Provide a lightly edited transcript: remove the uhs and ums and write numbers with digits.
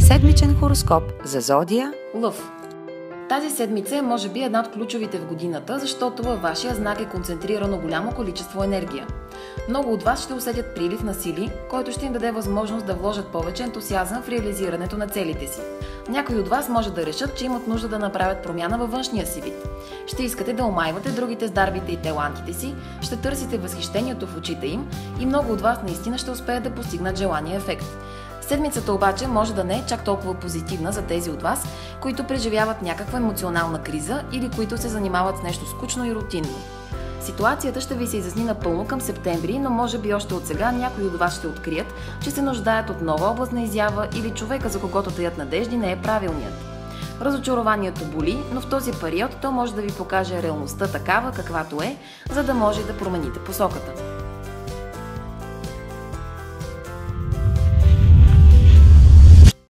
Седмичен хороскоп за зодия Лъв. Тази седмица е може би една от ключовите в годината, защото във вашия знак е концентрирано голямо количество енергия. Много от вас ще усетят прилив на сили, който ще им даде възможност да вложат повече ентусиазъм в реализирането на целите си. Някои от вас може да решат, че имат нужда да направят промяна във външния си вид. Ще искате да омайвате другите с дарбите и талантите си, ще търсите възхищението в очите им и много от вас наистина ще успеят да постигнат желания ефект. Седмицата обаче може да не е чак толкова позитивна за тези от вас, които преживяват някаква емоционална криза или които се занимават с нещо скучно и рутинно. Ситуацията ще ви се изясни напълно към септември, но може би още от сега някои от вас ще открият, че се нуждаят от нова област на изява или човека, за когото таят надежди, не е правилният. Разочарованието боли, но в този период то може да ви покаже реалността такава, каквато е, за да може да промените посоката.